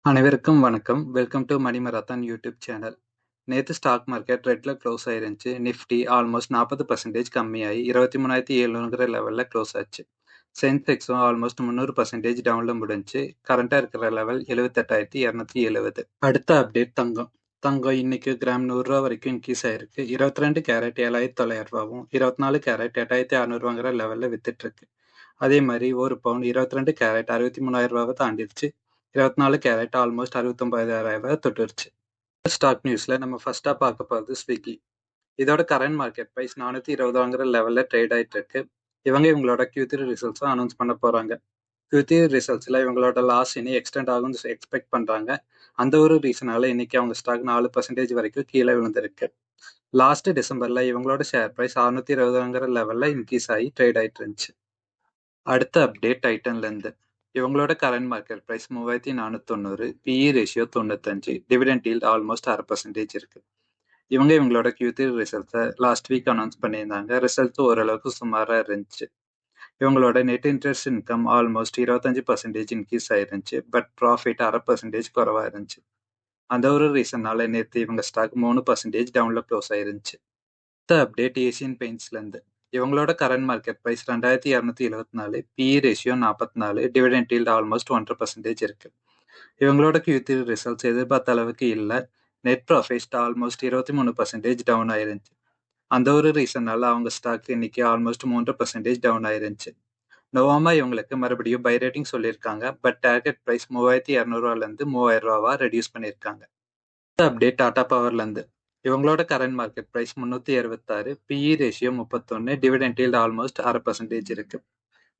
அனைவருக்கும் வணக்கம். Welcome to money marathon YouTube channel. நேத்து ஸ்டாக் மார்க்கெட் ரெட்ல க்ளோஸ் ஆயிருந்துச்சு. நிஃப்டி ஆல்மோஸ்ட் 40% கம்மியாகி 23,700ங்கிற லெவல்ல க்ளோஸ் ஆச்சு. சென்செக்ஸும் ஆல்மோஸ்ட் 300% டவுன்ல முடிஞ்சுச்சு. கரண்டா இருக்கிற லெவல் 78,270. அடுத்த அப்டேட் தங்கம். தங்கம் இன்னைக்கு கிராம் ரூ. 100 வரைக்கும் இன்க்ரீஸ் ஆயிருக்கு. 22 கேரட் 7,900 24 கேரட் 8,600ங்கிற லெவல்ல வித்துட்டு இருக்கு. அதே மாதிரி ஒரு பவுன் 22 கேரட் 63,000 தாண்டிடுச்சு. 24 carrot almost 69,000 தொட்டுருச்சு. ஸ்டாக் நியூஸ்ல நம்ம ஃபர்ஸ்டா பார்க்க போகிறது ஸ்விக்கி. இதோட கரண்ட் மார்க்கெட் பிரைஸ் 420ங்கிற லெவல்ல ட்ரேட் ஆயிட்டு இருக்கு. இவங்களோட Q3 ரிசல்ட்ஸும் அனௌன்ஸ் பண்ண போறாங்க. Q3 ரிசல்ட்ஸ்ல இவங்களோட லாஸ் இனி எக்ஸ்டெண்ட் ஆகும்னு எக்ஸ்பெக்ட் பண்றாங்க. அந்த ஒரு ரீசனால இன்னைக்கு அவங்க ஸ்டாக் 4% வரைக்கும் கீழே விழுந்திருக்கு. லாஸ்ட் டிசம்பர்ல இவங்களோட ஷேர் பிரைஸ் 620ங்கிற லெவல்ல இன்க்ரீஸ் ஆகி ட்ரேட் ஆயிட்டு இருந்துச்சு. அடுத்த அப்டேட் டைட்டன்ல இருந்து. இவங்களோட current market price 3490, PE ratio 95, dividend yield almost 0.5% இருக்கு. இவங்களோட Q3 ரிசல்ட்ஸை லாஸ்ட் வீக் அனௌன்ஸ் பண்ணியிருந்தாங்க. ரிசல்ட்ஸ் ஓரளவுக்கு சுமாரா இருந்துச்சு. இவங்களோட net interest income almost 25% increase ஆயிருந்துச்சு. பட் ப்ராஃபிட் 0.5% குறைவா இருந்துச்சு. அந்த ஒரு ரீசன்னால நேற்று இவங்க ஸ்டாக் 3% டவுன்ல க்ளோஸ் ஆயிருந்துச்சு. அடுத்த அப்டேட் ஏசியன் பெயிண்ட்ஸ்ல இருந்து. இவங்களோட current market price 2274, PE ratio 44, dividend yield almost 1.5% இருக்கு. இவங்களோட Q3 ரிசல்ட்ஸ் எதிர்பார்த்த அளவுக்கு இல்லை. நெட் ப்ராஃபிட் ஆல்மோஸ்ட் 23% டவுன் ஆயிருந்துச்சு. அந்த ஒரு ரீசனால அவங்க ஸ்டாக் இன்னைக்கு ஆல்மோஸ்ட் 3% டவுன் ஆயிருந்துச்சு. நோவாமா இவங்களுக்கு மறுபடியும் பை ரேட்டிங் சொல்லியிருக்காங்க. பட் டார்கெட் பிரைஸ் 3200 3000 ரெடியூஸ் பண்ணியிருக்காங்க. அப்டேட் டாடா பவர்ல இருந்து. இவங்களோட current market price 366, PE ratio 31, dividend yield almost 0.5% இருக்கு.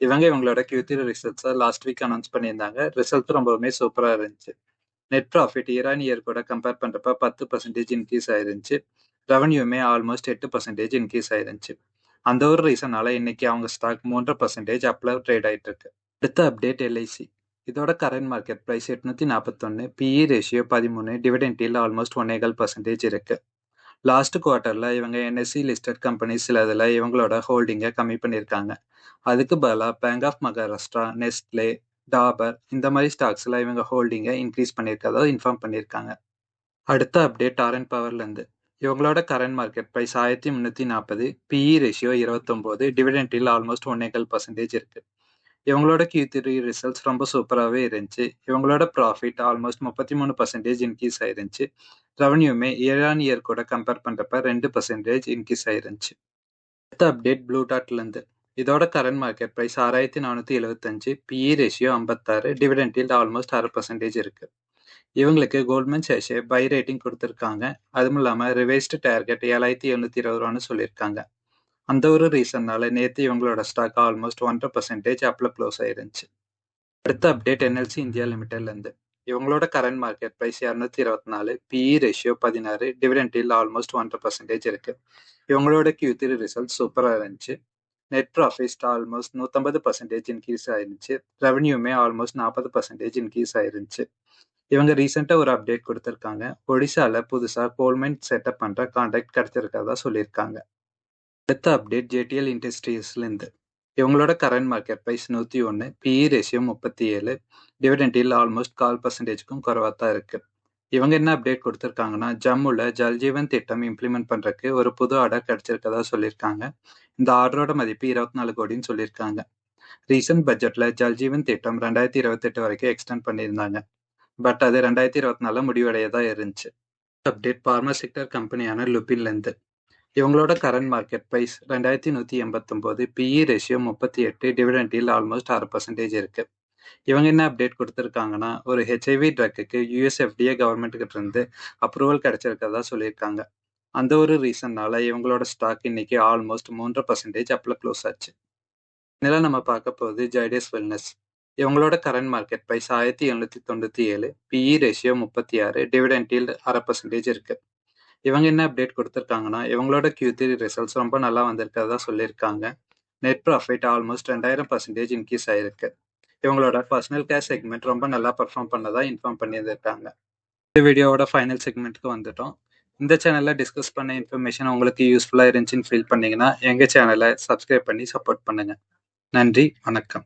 இவங்களோட Q3 ரிசல்ட்ஸை லாஸ்ட் வீக் அனௌன்ஸ் பண்ணியிருந்தாங்க. ரிசல்ட் ரொம்பவுமே சூப்பரா இருந்துச்சு. நெட் ப்ராஃபிட் இயர் கூட கம்பேர் பண்றப்ப 10% இன்க்ரீஸ் ஆயிருந்துச்சு. ரெவன்யூமே ஆல்மோஸ்ட் 8% இன்க்ரீஸ் ஆயிருந்துச்சு. அந்த ஒரு ரீசனால இன்னைக்கு அவங்க ஸ்டாக் 3% அப்ல ட்ரேட் ஆயிட்டு இருக்கு. அடுத்த அப்டேட் LIC. இதோட current market price 841, PE ratio 13, dividend yield almost 1.25% இருக்கு. லாஸ்ட் குவார்ட்டர்ல இவங்க NSE லிஸ்டட் கம்பெனிஸ் சிலதுல இவங்களோட ஹோல்டிங்கை கம்மி பண்ணியிருக்காங்க. அதுக்கு பதிலாக bank of Maharashtra, Nestle, Dabur இந்த மாதிரி ஸ்டாக்ஸ்ல இவங்க ஹோல்டிங்கை இன்க்ரீஸ் பண்ணியிருக்கதோ இன்ஃபார்ம் பண்ணியிருக்காங்க. அடுத்த அப்டேட் டாரண்ட் பவர்ல இருந்து. இவங்களோட current market price 1340, PE ratio 29, dividend yield almost 1.25% இருக்கு. இவங்களோட Q3 ரிசல்ட்ஸ் ரொம்ப சூப்பராகவே இருந்துச்சு. இவங்களோட ப்ராஃபிட் ஆல்மோஸ்ட் 33% இன்க்ரீஸ் ஆயிருந்துச்சு. ரெவன்யூமே இயர் கூட கம்பேர் பண்ணுறப்ப 2% இன்க்ரீஸ் ஆயிருந்துச்சு. அடுத்த அப்டேட் ப்ளூ டாட்லேருந்து. இதோட current market price 6475, PE ratio 56, dividend yield almost 6% இருக்கு. இவங்களுக்கு கோல்ட்மேன் சேஷே பை ரேட்டிங் கொடுத்துருக்காங்க. அதுவும் இல்லாமல் ரிவைஸ்டு டார்கெட் 7720 சொல்லியிருக்காங்க. அந்த ஒரு ரீசன்னால நேற்று இவங்களோட ஸ்டாக் ஆல்மோஸ்ட் 1.5% அப்ல க்ளோஸ் ஆயிருந்துச்சு. அடுத்த அப்டேட் NLC இந்தியா லிமிடெட்லேருந்து. இவங்களோட current market price 224, PE ratio 16, dividend yield almost 1.5% இருக்கு. இவங்களோட Q3 ரிசல்ட் சூப்பராக இருந்துச்சு. நெட் ப்ராஃபிட் ஆல்மோஸ்ட் 150% இன்க்ரீஸ் ஆயிருந்துச்சு. ரெவன்யூமே ஆல்மோஸ்ட் 40% இன்க்ரீஸ் ஆயிருந்துச்சு. இவங்க ரீசெண்டாக ஒரு அப்டேட் கொடுத்துருக்காங்க. ஒடிசால புதுசாக கோல்மைன் செட்டப் பண்ணுற கான்ட்ராக்ட் கிடைச்சிருக்கிறதா சொல்லியிருக்காங்க. அடுத்த அப்டேட் JTL இண்டஸ்ட்ரீஸ்லேருந்து. இவங்களோட current market price 101, PE ratio 37, dividend yield almost 0.25%க்கும் குறைவாக தான் இருக்கு. இவங்க என்ன அப்டேட் கொடுத்துருக்காங்கன்னா, ஜம்முல ஜல்ஜீவன் திட்டம் இம்ப்ளிமெண்ட் பண்றதுக்கு ஒரு புது ஆர்டர் கிடைச்சிருக்கதா சொல்லியிருக்காங்க. இந்த ஆர்டரோட மதிப்பு 24 கோடின்னு சொல்லியிருக்காங்க. ரீசன்ட் பட்ஜெட்ல ஜல்ஜீவன் திட்டம் 2028 வரைக்கும் எக்ஸ்டெண்ட் பண்ணியிருந்தாங்க. பட் அது 2024 முடிவடையதா இருந்துச்சு. அப்டேட் பார்மா செக்டர் கம்பெனியான லுபின்லேருந்து. இவங்களோட current market price 2189, PE ratio 38, dividend yield almost 6% இருக்கு. இவங்க என்ன அப்டேட் கொடுத்துருக்காங்கன்னா, ஒரு HIV ட்ரக்குக்கு US FDA கவர்மெண்ட் கிட்ட இருந்து அப்ரூவல் கிடைச்சிருக்கதா சொல்லியிருக்காங்க. அந்த ஒரு ரீசன்னால இவங்களோட ஸ்டாக் இன்னைக்கு ஆல்மோஸ்ட் 3% அப்ல க்ளோஸ் ஆச்சு. இதெல்லாம் நம்ம பார்க்க போகுது ஜைடஸ் வெல்னஸ். இவங்களோட current market price 1797, PE ratio 36, dividend yield 0.5% இருக்கு. இவங்க என்ன அப்டேட் கொடுத்துருக்காங்கன்னா, இவங்களோட Q3 ரிசல்ட்ஸ் ரொம்ப நல்லா வந்திருக்கிறதா சொல்லியிருக்காங்க. நெட் ப்ராஃபிட் ஆல்மோஸ்ட் 2000% இன்க்ரீஸ் ஆயிருக்கு. இவங்களோட பர்சனல் கேர் செக்மெண்ட் ரொம்ப நல்லா பர்ஃபார்ம் பண்ணதா இன்ஃபார்ம் பண்ணியிருக்காங்க. இந்த வீடியோவோட ஃபைனல் செக்மெண்ட்டுக்கு வந்துட்டோம். இந்த சேனலில் டிஸ்கஸ் பண்ண இன்ஃபர்மேஷன் உங்களுக்கு யூஸ்ஃபுல்லாக இருந்துச்சுன்னு ஃபீல் பண்ணீங்கன்னா எங்கள் சேனலை சப்ஸ்கிரைப் பண்ணி சப்போர்ட் பண்ணுங்கள். நன்றி, வணக்கம்.